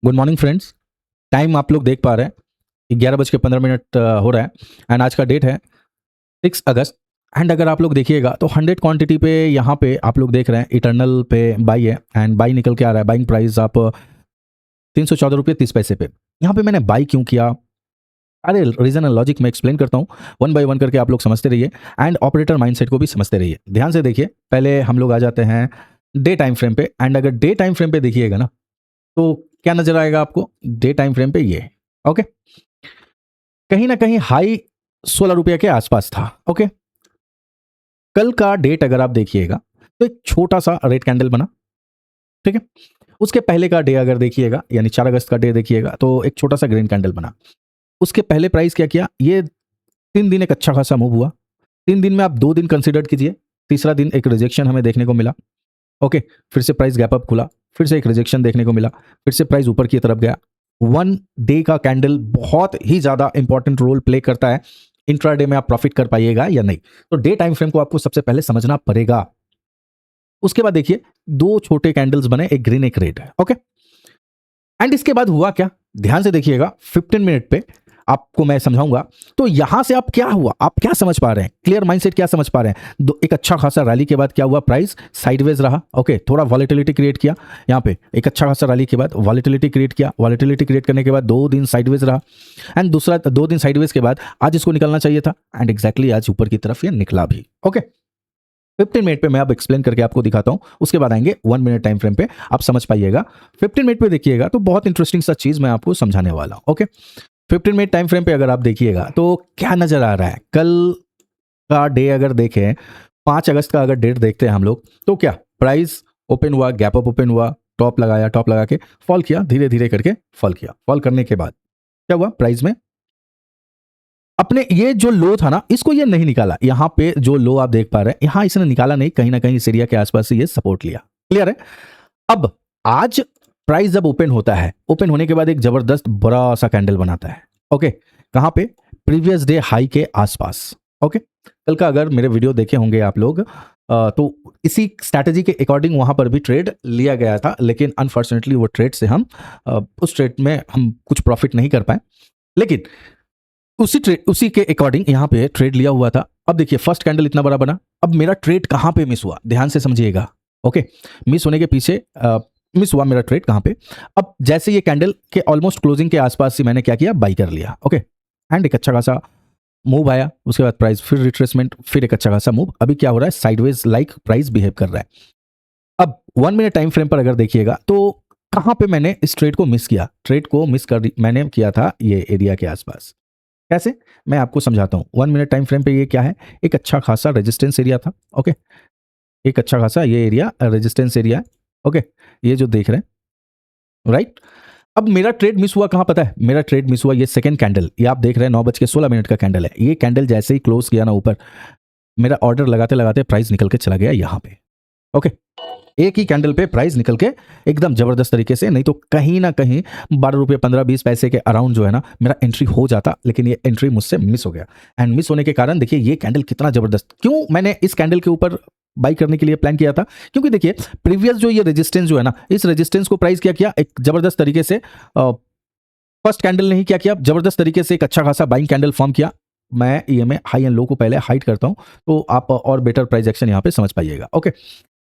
Good morning friends. Time आप लोग देख पा रहे हैं 11:15 हो रहा है एंड आज का डेट है 6 अगस्त। एंड अगर आप लोग देखिएगा तो 100 क्वांटिटी पे यहाँ पे आप लोग देख रहे हैं इटर्नल पे बाई है एंड बाई निकल के आ रहा है। बाइंग प्राइस आप 314 रुपये 30 पैसे पे। यहाँ पे मैंने बाई क्यों किया, अरे रीजन एंड लॉजिक मैं एक्सप्लेन करता हूँ। वन बाय वन करके आप लोग समझते रहिए एंड ऑपरेटर माइंडसेट को भी समझते रहिए। ध्यान से देखिए, पहले हम लोग आ जाते हैं डे टाइम फ्रेम पे एंड अगर डे टाइम फ्रेम पे देखिएगा ना तो क्या नजर आएगा आपको डे टाइम फ्रेम पे, ये ओके कहीं ना कहीं हाई 16 रुपये के आसपास था। ओके, कल का डेट अगर आप देखिएगा तो एक छोटा सा रेड कैंडल बना, ठीक है। उसके पहले का डे अगर देखिएगा यानी 4 अगस्त का डे देखिएगा तो एक छोटा सा ग्रीन कैंडल बना। उसके पहले प्राइस क्या किया, ये 3 दिन एक अच्छा खासा मूव हुआ। 3 दिन में आप 2 दिन कंसिडर कीजिए, तीसरा दिन एक रिजेक्शन हमें देखने को मिला। ओके, फिर से प्राइस गैप अप खुला, फिर से एक रिजेक्शन देखने को मिला, फिर से प्राइस ऊपर की तरफ गया। 1 डे का कैंडल बहुत ही ज्यादा इंपॉर्टेंट रोल प्ले करता है इंट्राडे में आप प्रॉफिट कर पाइएगा या नहीं। तो डे टाइम फ्रेम को आपको सबसे पहले समझना पड़ेगा। उसके बाद देखिए 2 छोटे कैंडल्स बने, एक ग्रीन एक रेड। ओके, एंड इसके बाद हुआ क्या, ध्यान से देखिएगा। 15 मिनट पे आपको मैं समझाऊंगा। तो यहां से आप क्या हुआ, आप क्या समझ पा रहे हैं, क्लियर माइंडसेट क्या समझ पा रहे हैं। एक अच्छा खासा रैली के बाद क्या हुआ, प्राइस साइडवेज रहा। ओके, थोड़ा वॉलेटिलिटी क्रिएट किया यहाँ पे, एक अच्छा खासा रैली के बाद वॉलेटिलिटी क्रिएट किया। वॉलेटिलिटी क्रिएट करने के बाद 2 दिन साइडवेज रहा एंड दूसरा 2 दिन साइडवेज के बाद आज इसको निकलना चाहिए था एंड एग्जैक्टली आज ऊपर की तरफ ये निकला भी। ओके, 15 मिनट पे मैं अब एक्सप्लेन करके आपको दिखाता हूं, उसके बाद आएंगे 1 मिनट टाइम फ्रेम पे, आप समझ पाइएगा। 15 मिनट पे देखिएगा तो बहुत इंटरेस्टिंग सा चीज मैं आपको समझाने वाला हूं। ओके, 15 मिनट टाइम फ्रेम पे अगर आप देखिएगा तो क्या नजर आ रहा है, कल का डे अगर देखें 5 अगस्त का अगर डेट देखते हैं हम लोग तो क्या प्राइस ओपन हुआ, गैप अप ओपन हुआ, टॉप लगाया, टॉप लगा के फॉल किया, धीरे धीरे करके फॉल किया। फॉल करने के बाद क्या हुआ, प्राइस में अपने ये जो लो था ना इसको ये नहीं निकाला। यहां पे जो लो आप देख पा रहे हैं यहां इसने निकाला नहीं, कहीं ना कहीं इस एरिया के आसपास से ये सपोर्ट लिया। क्लियर है। अब आज प्राइस जब ओपन होता है, ओपन होने के बाद एक जबरदस्त बड़ा सा कैंडल बनाता है। ओके, कहां पे, प्रीवियस डे हाई के आसपास। ओके, कल का अगर मेरे वीडियो देखे होंगे आप लोग तो इसी स्ट्रैटेजी के अकॉर्डिंग वहां पर भी ट्रेड लिया गया था, लेकिन अनफॉर्चुनेटली वो ट्रेड से हम उस ट्रेड में हम कुछ प्रॉफिट नहीं कर पाए, लेकिन उसी के अकॉर्डिंग यहाँ पे ट्रेड लिया हुआ था। अब देखिए फर्स्ट कैंडल इतना बड़ा बना, अब मेरा ट्रेड कहाँ पे मिस हुआ, ध्यान से समझिएगा। ओके, मिस होने के पीछे मिस हुआ मेरा ट्रेड कहाँ पे। अब जैसे ये कैंडल के ऑलमोस्ट क्लोजिंग के आसपास से मैंने क्या किया, बाई कर लिया। ओके, एंड एक अच्छा खासा मूव आया, उसके बाद प्राइस फिर रिट्रेसमेंट, फिर एक अच्छा खासा मूव। अभी क्या हो रहा है, साइडवेज लाइक प्राइस बिहेव कर रहा है। अब 1 मिनट टाइम फ्रेम पर अगर देखिएगा तो कहाँ पे मैंने इस ट्रेड को मिस किया, ट्रेड को मिस कर मैंने किया था ये एरिया के आसपास। कैसे, मैं आपको समझाता हूं। 1 मिनट टाइम फ्रेम पे ये क्या है, एक अच्छा खासा रेजिस्टेंस एरिया था। ओके, एक अच्छा खासा ये एरिया रेजिस्टेंस एरिया है। ओके, ये जो देख रहे हैं, राइट। अब मेरा ट्रेड मिस हुआ कहां पता है, मेरा ट्रेड मिस हुआ ये सेकंड कैंडल, ये आप देख रहे हैं 9:16 का कैंडल है। ये कैंडल जैसे ही क्लोज किया ना ऊपर, मेरा ऑर्डर लगाते लगाते प्राइस निकल के चला गया यहां पे। ओके, एक ही कैंडल पे प्राइस निकल के एकदम जबरदस्त तरीके से, नहीं तो कहीं ना कहीं 12 रुपये 15-20 पैसे के अराउंड जो है ना मेरा एंट्री हो जाता, लेकिन ये एंट्री मुझसे मिस हो गया। एंड मिस होने के कारण देखिए ये कैंडल कितना जबरदस्त, क्यों मैंने इस कैंडल के ऊपर बाई करने के लिए प्लान किया था, क्योंकि देखिए प्रीवियस जो ये रेजिस्टेंस जो है ना, इस रेजिस्टेंस को प्राइस क्या किया, एक जबरदस्त तरीके से फर्स्ट कैंडल ने ही क्या किया, जबरदस्त तरीके से एक अच्छा खासा बाइंग कैंडल फॉर्म किया। मैं ये में हाई एंड लो को पहले हाइड करता हूं तो आप और बेटर प्राइस एक्शन यहां पे समझ पाइएगा। ओके,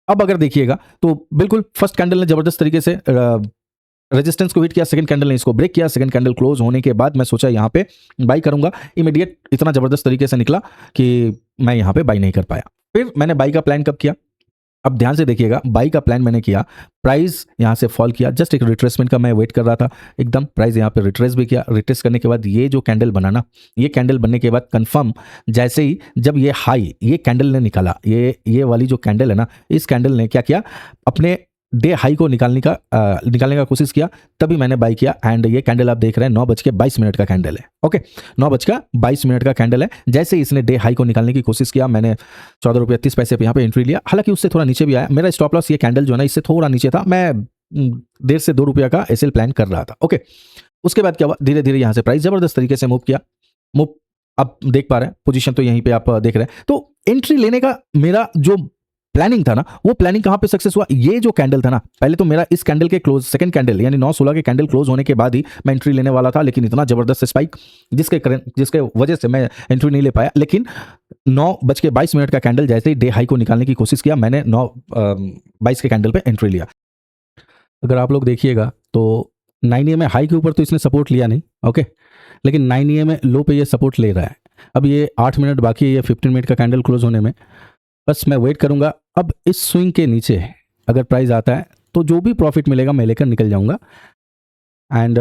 अब अगर देखिएगा तो बिल्कुल फर्स्ट कैंडल ने जबरदस्त तरीके से रेजिस्टेंस को हिट किया, सेकंड कैंडल ने इसको ब्रेक किया। सेकंड कैंडल क्लोज होने के बाद मैं सोचा यहां पे बाई करूंगा, इमीडिएट इतना जबरदस्त तरीके से निकला कि मैं यहां पे बाई नहीं कर पाया। फिर मैंने बाई का प्लान कब किया, अब ध्यान से देखिएगा, बाई का प्लान मैंने किया, प्राइस यहां से फॉल किया, जस्ट एक रिट्रेसमेंट का मैं वेट कर रहा था, एकदम प्राइस यहां पे रिट्रेस भी किया। रिट्रेस करने के बाद ये जो कैंडल बना ना, ये कैंडल बनने के बाद कंफर्म जैसे ही जब ये हाई ये कैंडल ने निकाला, ये वाली जो कैंडल है ना, इस कैंडल ने क्या किया, अपने डे हाई को निकालने का कोशिश किया, तभी मैंने बाई किया। एंड ये कैंडल आप देख रहे हैं 9:22 का कैंडल है। ओके, 9:22 का कैंडल है। जैसे ही इसने डे हाई को निकालने की कोशिश किया, मैंने 14 रुपये 30 पैसे पे यहाँ पे एंट्री लिया। हालांकि उससे थोड़ा नीचे भी आया, मेरा स्टॉप लॉस ये कैंडल जो है ना इससे थोड़ा नीचे था, मैं 1.5 से 2 रुपया का एसएल प्लान कर रहा था। ओके, उसके बाद क्या हुआ, धीरे धीरे यहाँ से प्राइस जबरदस्त तरीके से मूव किया। मूव आप देख पा रहे हैं, पोजीशन तो यहीं पे आप देख रहे हैं। तो एंट्री लेने का मेरा जो प्लानिंग था ना, वो प्लानिंग कहाँ पे सक्सेस हुआ? ये जो कैंडल था ना, पहले तो मेरा इस कैंडल के क्लोज, सेकंड कैंडल यानी 9:16 के कैंडल क्लोज होने के बाद ही मैं एंट्री लेने वाला था, लेकिन इतना जबरदस्त स्पाइक जिसके वजह से मैं एंट्री नहीं ले पाया। लेकिन 9:22 का कैंडल जैसे ही डे हाई को निकालने की कोशिश किया, मैंने 9:22 के कैंडल पे एंट्री लिया। अगर आप लोग देखिएगा तो 9 AM में हाई के ऊपर तो इसने सपोर्ट लिया नहीं, ओके, लेकिन 9 AM में लो पे ये सपोर्ट ले रहा है। अब ये 8 मिनट बाकी है ये 15 मिनट का कैंडल क्लोज होने में, बस मैं वेट करूंगा। अब इस स्विंग के नीचे अगर प्राइस आता है तो जो भी प्रॉफिट मिलेगा मैं लेकर निकल जाऊंगा, एंड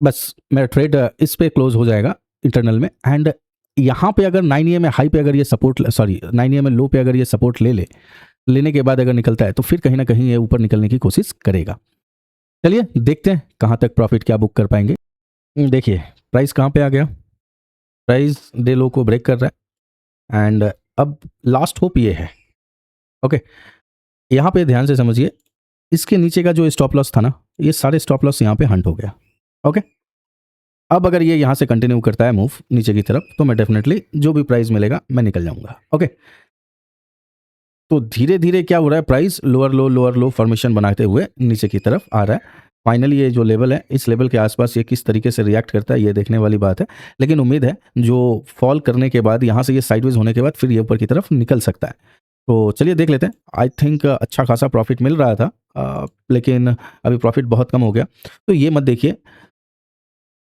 बस मेरा ट्रेड इस पे क्लोज हो जाएगा इंटरनल में। एंड यहाँ पे अगर 9 AM में हाई पे अगर ये सपोर्ट 9 AM में लो पे अगर ये सपोर्ट लेने के बाद अगर निकलता है तो फिर कहीं ना कहीं ये ऊपर निकलने की कोशिश करेगा। चलिए देखते हैं कहाँ तक प्रॉफिट क्या बुक कर पाएंगे। देखिए प्राइस कहाँ पे आ गया, प्राइस डे लो को ब्रेक कर रहा है, एंड अब लास्ट होप ये है, ओके। यहाँ पे ध्यान से समझिए, इसके नीचे का जो स्टॉप लॉस था ना, ये सारे स्टॉप लॉस यहाँ पे हंट हो गया, ओके। अब अगर ये यहाँ से कंटिन्यू करता है मूव नीचे की तरफ तो मैं डेफिनेटली जो भी प्राइस मिलेगा मैं निकल जाऊंगा, ओके। तो धीरे धीरे क्या हो रहा है, प्राइस लोअर लो फॉर्मेशन बनाते हुए नीचे की तरफ आ रहा है। फाइनली ये जो लेवल है, इस लेवल के आसपास ये किस तरीके से रिएक्ट करता है ये देखने वाली बात है, लेकिन उम्मीद है जो फॉल करने के बाद यहाँ से ये साइडवेज होने के बाद फिर ये ऊपर की तरफ निकल सकता है। तो चलिए देख लेते हैं। आई थिंक अच्छा खासा प्रॉफिट मिल रहा था, लेकिन अभी प्रॉफिट बहुत कम हो गया। तो ये मत देखिए,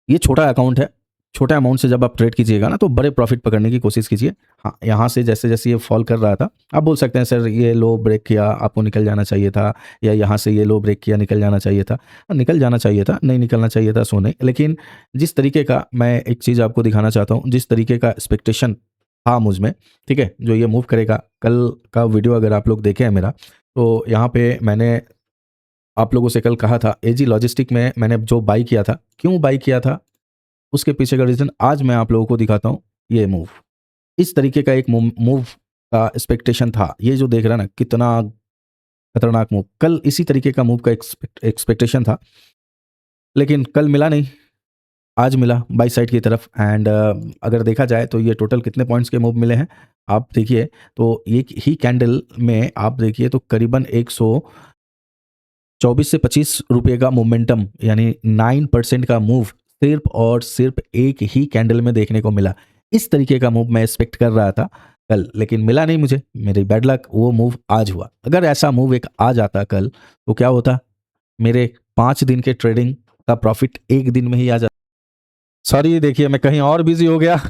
ये छोटा अकाउंट है, छोटा अमाउंट से जब आप ट्रेड कीजिएगा ना तो बड़े प्रॉफिट पकड़ने की कोशिश कीजिए। हाँ, यहाँ से जैसे जैसे ये फॉल कर रहा था, आप बोल सकते हैं सर ये लो ब्रेक किया आपको निकल जाना चाहिए था, या यहाँ से ये लो ब्रेक किया निकल जाना चाहिए था। निकल जाना चाहिए था, नहीं निकलना चाहिए था, सो नहीं। लेकिन जिस तरीके का मैं एक चीज़ आपको दिखाना चाहता हूँ, जिस तरीके का एक्सपेक्टेशन था मुझ में, ठीक है, जो ये मूव करेगा, कल का वीडियो अगर आप लोग देखे हैं मेरा, तो यहाँ पे मैंने आप लोगों से कल कहा था एजी लॉजिस्टिक में मैंने जो बाई किया था, क्यों बाई किया था, उसके पीछे का रीज़न आज मैं आप लोगों को दिखाता हूँ। ये मूव, इस तरीके का एक मूव का एक्सपेक्टेशन था। ये जो देख रहा है ना, कितना खतरनाक मूव, कल इसी तरीके का मूव का एक्सपेक्टेशन था, लेकिन कल मिला नहीं, आज मिला बाई साइड की तरफ। एंड अगर देखा जाए तो ये टोटल कितने पॉइंट्स के मूव मिले हैं आप देखिए, तो एक ही कैंडल में आप देखिए तो करीबन 124 से 25 रुपये का मोमेंटम, यानी 9% का मूव सिर्फ और सिर्फ एक ही कैंडल में देखने को मिला। इस तरीके का मूव मैं एक्सपेक्ट कर रहा था कल, लेकिन मिला नहीं मुझे, मेरी बैड लक, वो मूव आज हुआ। अगर ऐसा मूव एक आ जाता कल तो क्या होता, मेरे 5 दिन के ट्रेडिंग का प्रॉफिट एक दिन में ही आ जाता। सॉरी, देखिए मैं कहीं और बिजी हो गया,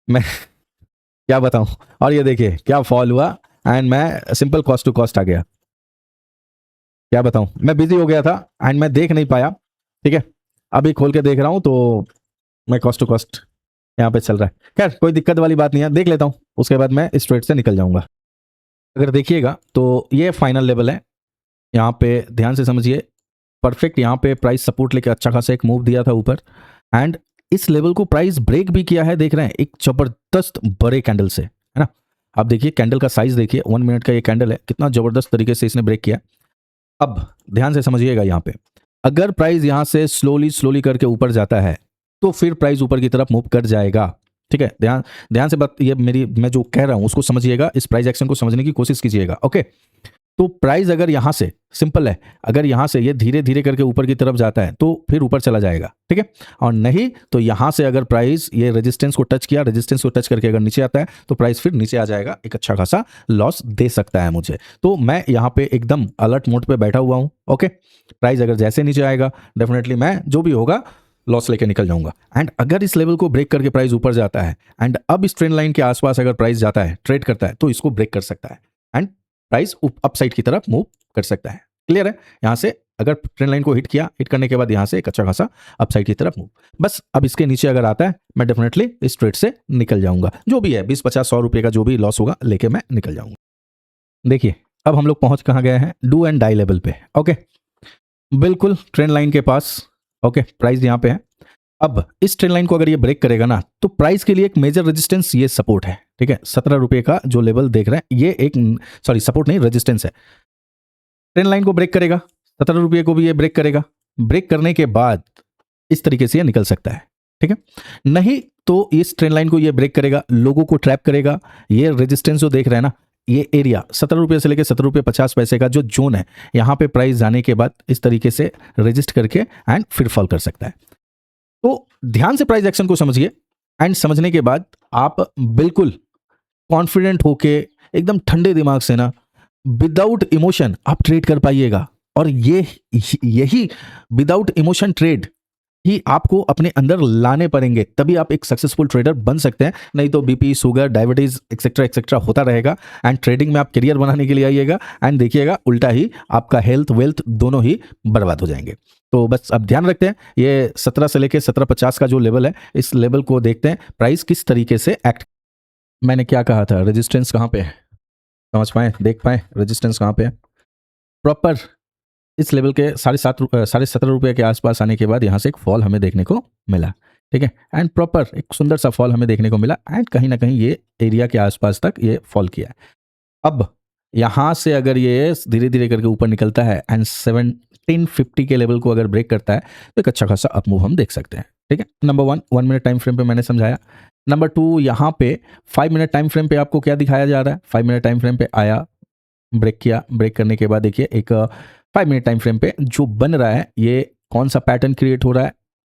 मैं क्या बताऊं। और ये देखिए क्या फॉल हुआ, एंड मैं सिंपल कॉस्ट टू कॉस्ट आ गया। क्या बताऊं, मैं बिजी हो गया था एंड मैं देख नहीं पाया, ठीक है। अभी खोल के देख रहा हूं तो मैं कॉस्ट टू कॉस्ट यहाँ पे चल रहा है। खैर कोई दिक्कत वाली बात नहीं है, देख लेता हूँ, उसके बाद मैं इस ट्रेड से निकल जाऊंगा। अगर देखिएगा तो ये फाइनल लेवल है, यहाँ पे ध्यान से समझिए, परफेक्ट यहाँ पे प्राइस सपोर्ट लेके अच्छा खासा एक मूव दिया था ऊपर, एंड इस लेवल को प्राइस ब्रेक भी किया है, देख रहे हैं, एक जबरदस्त बड़े कैंडल से, है ना। आप देखिए कैंडल का साइज देखिए, 1 मिनट का ये कैंडल है, कितना जबरदस्त तरीके से इसने ब्रेक किया। अब ध्यान से समझिएगा, यहाँ पे अगर प्राइस यहाँ से स्लोली करके ऊपर जाता है तो फिर प्राइस ऊपर की तरफ मूव कर जाएगा, ठीक है। ध्यान से बात, ये मैं जो कह रहा हूं उसको समझिएगा, इस प्राइस एक्शन को समझने की कोशिश कीजिएगा, ओके। तो प्राइस अगर यहाँ से, सिंपल है, अगर यहाँ से ये धीरे धीरे करके ऊपर की तरफ जाता है तो फिर ऊपर चला जाएगा, ठीक है। और नहीं तो यहाँ से अगर प्राइस ये रेजिस्टेंस को टच किया, रेजिस्टेंस को टच करके अगर नीचे आता है तो प्राइस फिर नीचे आ जाएगा, एक अच्छा खासा लॉस दे सकता है मुझे। तो मैं यहाँ पे एकदम अलर्ट मोड पे बैठा हुआ हूँ, ओके। प्राइस अगर जैसे नीचे आएगा डेफिनेटली मैं जो भी होगा लॉस लेके निकल जाऊंगा। एंड अगर इस लेवल को ब्रेक करके प्राइस ऊपर जाता है एंड अब इस ट्रेंड लाइन के आसपास अगर प्राइस जाता है, ट्रेड करता है, तो इसको ब्रेक कर सकता है एंड प्राइस अपसाइड की तरफ मूव कर सकता है। क्लियर है, यहाँ से अगर ट्रेंड लाइन को हिट किया, हिट करने के बाद यहाँ से एक अच्छा खासा अपसाइड की तरफ मूव। बस अब इसके नीचे अगर आता है मैं डेफिनेटली इस ट्रेड से निकल जाऊंगा, जो भी है 20, 50, 100 रुपये का जो भी लॉस होगा लेके मैं निकल जाऊंगा। देखिए अब हम लोग पहुंच कहाँ गए हैं, डू एंड डाई लेवल पे, ओके, बिल्कुल ट्रेंड लाइन के पास, ओके। प्राइस यहाँ पे है, अब इस ट्रेंड लाइन को अगर ये ब्रेक करेगा ना तो प्राइस के लिए एक मेजर रेजिस्टेंस ये सपोर्ट है, ठीक है। 17 रुपये का जो लेवल देख रहे हैं ये एक, सॉरी सपोर्ट नहीं, रेजिस्टेंस है। ट्रेंड लाइन को ब्रेक करेगा, 17 रुपये को भी ये ब्रेक करेगा, ब्रेक करने के बाद इस तरीके से ये निकल सकता है, ठीक है। नहीं तो इस ट्रेंड लाइन को ये ब्रेक करेगा, लोगों को ट्रैप करेगा, ये रेजिस्टेंस जो देख रहे हैं ना, ये एरिया 17 रुपये से लेकर 17 रुपये 50 पैसे का जो जोन है, यहाँ पे प्राइस जाने के बाद इस तरीके से रजिस्ट करके एंड फिर फॉल कर सकता है। तो ध्यान से प्राइस एक्शन को समझिए एंड समझने के बाद आप बिल्कुल कॉन्फिडेंट होके एकदम ठंडे दिमाग से ना, विदाउट इमोशन आप ट्रेड कर पाइएगा। और यही विदाउट इमोशन ट्रेड ही आपको अपने अंदर लाने पड़ेंगे, तभी आप एक सक्सेसफुल ट्रेडर बन सकते हैं। नहीं तो BP, sugar, diabetes etcetera etcetera होता रहेगा। एंड ट्रेडिंग में आप करियर बनाने के लिए आइएगा एंड देखिएगा उल्टा ही आपका हेल्थ वेल्थ दोनों ही बर्बाद हो जाएंगे। तो बस अब ध्यान रखते हैं, ये 17 से लेकर 17.50 का जो लेवल है, इस लेवल को देखते हैं प्राइस किस तरीके से एक्ट। मैंने क्या कहा था, रेजिस्टेंस कहाँ पे है, समझ पाए, देख पाए रेजिस्टेंस कहाँ पे है। प्रॉपर इस लेवल के 17.5 रुपये के आसपास आने के बाद यहाँ से एक फॉल हमें देखने को मिला, ठीक है। एंड प्रॉपर एक सुंदर सा फॉल हमें देखने को मिला एंड कहीं ना कहीं ये एरिया के आसपास तक ये फॉल किया है। अब यहाँ से अगर ये धीरे धीरे करके ऊपर निकलता है एंड 1750 के लेवल को अगर ब्रेक करता है तो एक अच्छा खासा अप मूव हम देख सकते हैं, ठीक है। नंबर 1 मिनट टाइम फ्रेम पे मैंने समझाया। नंबर 2 यहाँ पे 5 मिनट टाइम फ्रेम पे आपको क्या दिखाया जा रहा है, 5 मिनट टाइम फ्रेम पे आया, ब्रेक किया, ब्रेक करने के बाद देखिए एक 5 मिनट टाइम फ्रेम पे जो बन रहा है, ये कौन सा पैटर्न क्रिएट हो रहा है,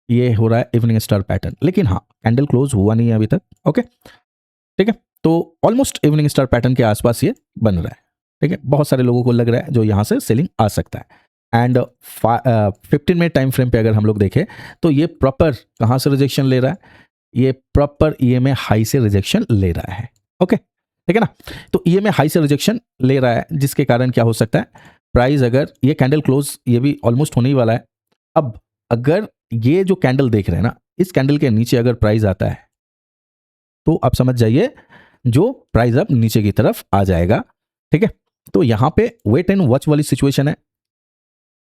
ये हो रहा है इवनिंग स्टार पैटर्न। लेकिन हाँ, कैंडल क्लोज हुआ नहीं है अभी तक, ओके, ठीक है। तो ऑलमोस्ट इवनिंग स्टार पैटर्न के आसपास ये बन रहा है, ठीक है। बहुत सारे लोगों को लग रहा है जो यहाँ से सेलिंग आ सकता है। एंड 15 मिनट टाइम फ्रेम पे अगर हम लोग देखें तो ये प्रॉपर कहाँ से रिजेक्शन ले रहा है, ये प्रॉपर ईएमए हाई से रिजेक्शन ले रहा है, ओके, ठीक है ना। तो ईएमए हाई से रिजेक्शन ले रहा है, जिसके कारण क्या हो सकता है, प्राइस अगर ये कैंडल क्लोज ये भी ऑलमोस्ट होने ही वाला है। अब अगर ये जो कैंडल देख रहे हैं ना, इस कैंडल के नीचे अगर प्राइस आता है तो आप समझ जाइए जो प्राइस अब नीचे की तरफ आ जाएगा, ठीक है। तो यहाँ पे वेट एंड वॉच वाली सिचुएशन है।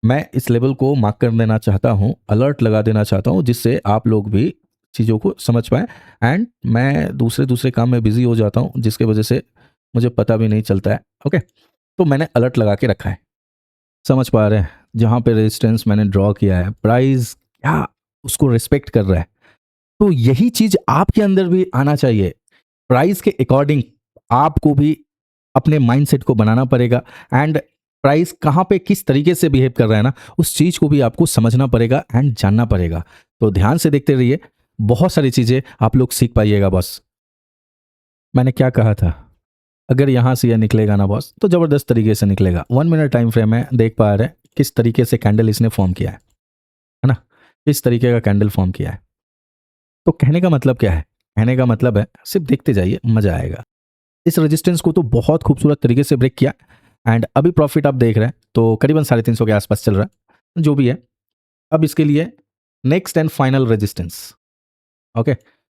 मैं इस लेवल को मार्क कर देना चाहता हूँ, अलर्ट लगा देना चाहता हूँ, जिससे आप लोग भी चीज़ों को समझ पाएँ। एंड मैं दूसरे काम में बिजी हो जाता हूँ, जिसके वजह से मुझे पता भी नहीं चलता है, ओके। तो मैंने अलर्ट लगा के रखा है, समझ पा रहे हैं। जहाँ पे रेजिस्टेंस मैंने ड्रॉ किया है, प्राइस क्या उसको रिस्पेक्ट कर रहा है, तो यही चीज आपके अंदर भी आना चाहिए। प्राइस के अकॉर्डिंग आपको भी अपने माइंडसेट को बनाना पड़ेगा एंड प्राइस कहाँ पे किस तरीके से बिहेव कर रहा है ना, उस चीज को भी आपको समझना पड़ेगा एंड जानना पड़ेगा। तो ध्यान से देखते रहिए, बहुत सारी चीजें आप लोग सीख पाइएगा बॉस। मैंने क्या कहा था, अगर यहाँ से यह निकलेगा ना बॉस तो जबरदस्त तरीके से निकलेगा। 1 मिनट टाइम फ्रेम है, देख पा रहे हैं किस तरीके से कैंडल इसने फॉर्म किया है ना, किस तरीके का कैंडल फॉर्म किया है। तो कहने का मतलब क्या है, कहने का मतलब है सिर्फ देखते जाइए, मजा आएगा। इस रेजिस्टेंस को तो बहुत खूबसूरत तरीके से ब्रेक किया एंड अभी प्रॉफिट आप देख रहे हैं तो करीबन 350 के आसपास चल रहा है, जो भी है। अब इसके लिए next and final resistance, okay.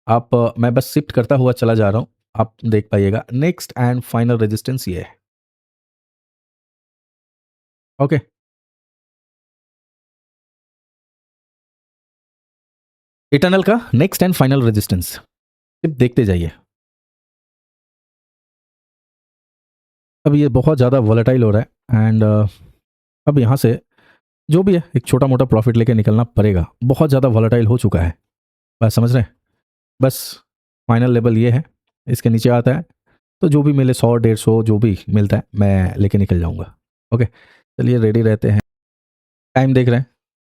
आप मैं बस शिफ्ट करता हुआ चला जा रहा हूं, आप देख पाइएगा। नेक्स्ट एंड फाइनल रेजिस्टेंस ये है, ओके। इटर्नल का नेक्स्ट एंड फाइनल रेजिस्टेंस, सिर्फ देखते जाइए। अब ये बहुत ज़्यादा वॉलेटाइल हो रहा है एंड अब यहाँ से जो भी है एक छोटा मोटा प्रॉफिट लेके निकलना पड़ेगा। बहुत ज़्यादा वॉलेटाइल हो चुका है, बस समझ रहे हैं। बस फाइनल लेवल ये है, इसके नीचे आता है तो जो भी मिले 100 150 जो भी मिलता है मैं लेके निकल जाऊंगा, ओके। चलिए रेडी रहते हैं। टाइम देख रहे हैं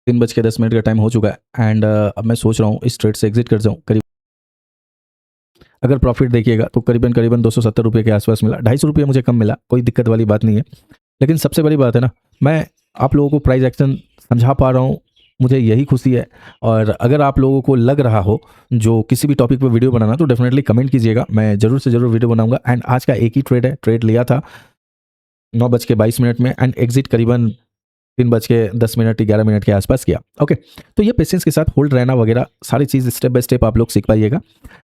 3:10 का टाइम हो चुका है एंड अब मैं सोच रहा हूँ इस ट्रेड से एग्जिट कर जाऊँ। करीब अगर प्रॉफिट देखिएगा तो करीबन 270 रुपये के आसपास मिला, 250 रुपये मुझे कम मिला, कोई दिक्कत वाली बात नहीं है। लेकिन सबसे बड़ी बात है ना, मैं आप लोगों को प्राइस एक्शन समझा पा रहा हूँ, मुझे यही खुशी है। और अगर आप लोगों को लग रहा हो जो किसी भी टॉपिक पर वीडियो बनाना तो डेफिनेटली कमेंट कीजिएगा, मैं ज़रूर से ज़रूर वीडियो बनाऊंगा। एंड आज का एक ही ट्रेड है, ट्रेड लिया था 9:22 में एंड एग्जिट करीबन 3:10 11 मिनट के आसपास किया, ओके। तो ये पेशेंस के साथ होल्ड रहना वगैरह सारी चीज़ स्टेप बाय स्टेप आप लोग सीख पाइएगा।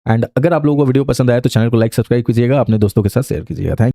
एंड अगर आप लोगों को वीडियो पसंद आया तो चैनल को लाइक सब्सक्राइब कीजिएगा, अपने दोस्तों के साथ शेयर कीजिएगा। थैंक